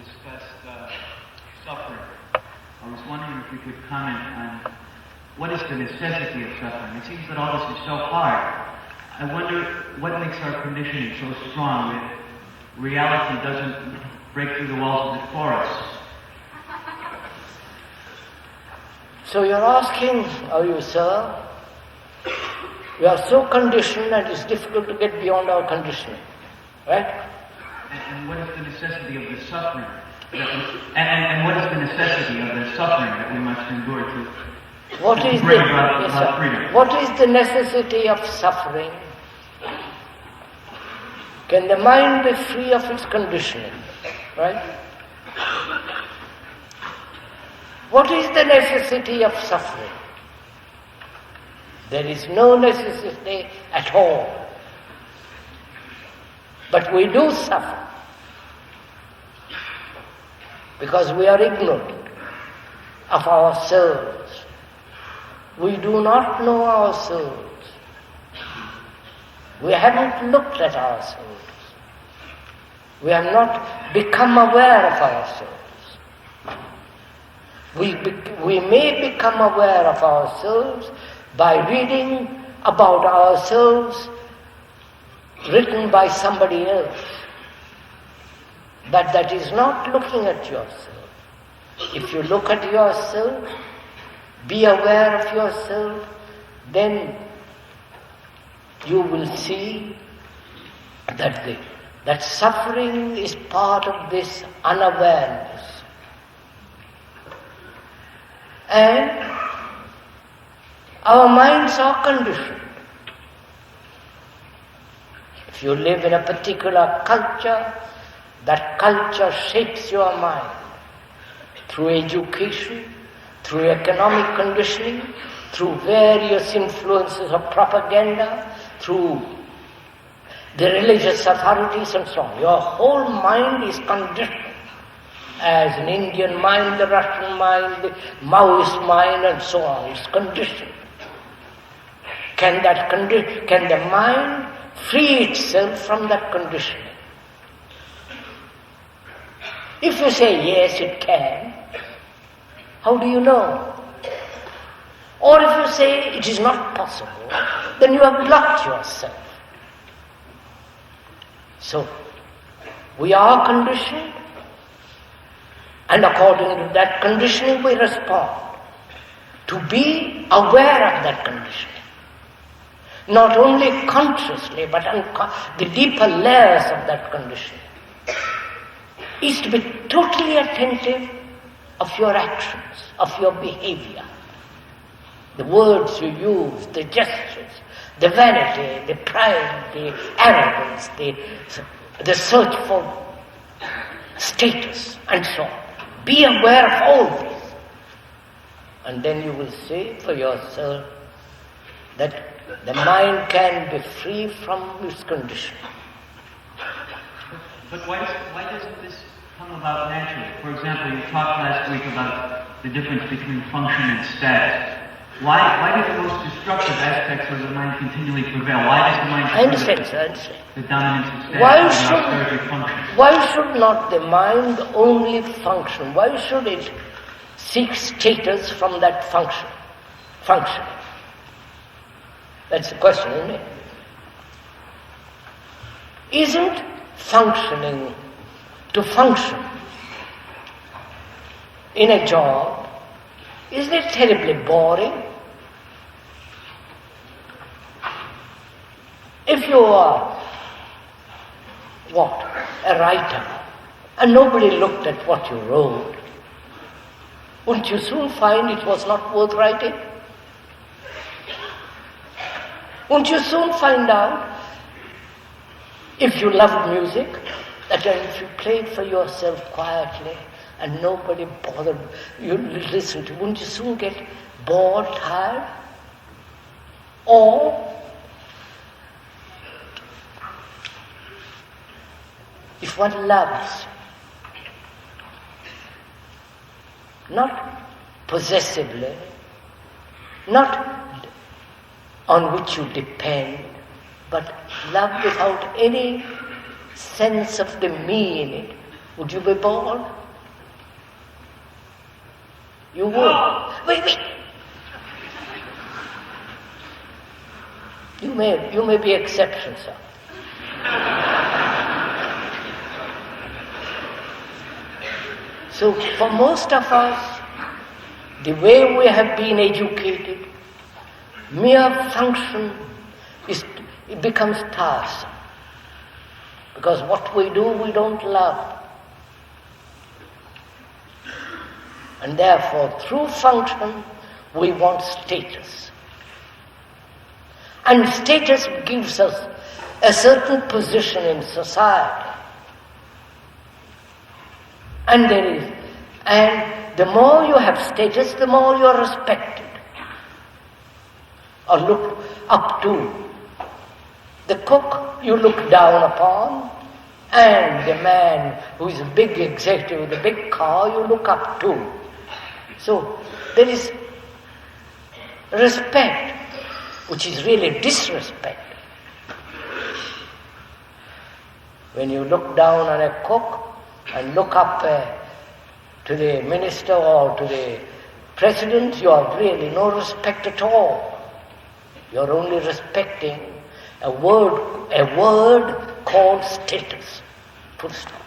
discussed suffering. I was wondering if you could comment on what is the necessity of suffering. It seems that all this is so hard. I wonder what makes our conditioning so strong that reality doesn't break through the walls of it for us. So you're asking, are you, sir? We are so conditioned and it's difficult to get beyond our conditioning, right? And what is the necessity of the suffering? And what is the necessity of the suffering that we must endure to bring about freedom? What is the necessity of suffering? Can the mind be free of its conditioning, right? What is the necessity of suffering? There is no necessity at all. But we do suffer because we are ignorant of ourselves. We do not know ourselves. We haven't looked at ourselves. We have not become aware of ourselves. We may become aware of ourselves by reading about ourselves written by somebody else. But that is not looking at yourself. If you look at yourself, be aware of yourself, then you will see that suffering is part of this unawareness. And our minds are conditioned. If you live in a particular culture, that culture shapes your mind through education, through economic conditioning, through various influences of propaganda, through the religious authorities and so on. Your whole mind is conditioned. As an Indian mind, the Russian mind, the Maoist mind and so on is conditioned. Can the mind free itself from that conditioning? If you say yes, it can, how do you know? Or if you say it is not possible, then you have blocked yourself. So, we are conditioned, and according to that conditioning we respond. To be aware of that conditioning. Not only consciously, but the deeper layers of that conditioning. Is to be totally attentive of your actions, of your behavior. The words you use, the gestures, the vanity, the pride, the arrogance, the search for status, and so on. Be aware of all this. And then you will see for yourself that the mind can be free from its conditioning. But why doesn't this come about naturally? For example, you talked last week about the difference between function and status. Why do the most destructive aspects of the mind continually prevail? Why does the mind I understand. The dominance of status why should not the mind only function? Why should it seek status from that function? That's the question, isn't it? Isn't functioning to function in a job, isn't it terribly boring? If you are, a writer, and nobody looked at what you wrote, wouldn't you soon find it was not worth writing? Won't you soon find out, if you love music, that if you play it for yourself quietly and nobody bothered you listen to, won't you soon get bored, tired? Or if one loves, not possessively, not on which you depend, but love without any sense of the me in it, Would you be bored? You would. Wait. You may be exceptions, sir. So for most of us, the way we have been educated, mere function it becomes tiresome. Because what we do, we don't love. And therefore, through function, we want status. And status gives us a certain position in society. And the more you have status, the more you are respected or looked up to. The cook you look down upon, and the man who is a big executive with a big car you look up to. So there is respect, which is really disrespect. When you look down on a cook and look up to the minister or to the president, you have really no respect at all. You are only respecting a word called status. Full stop.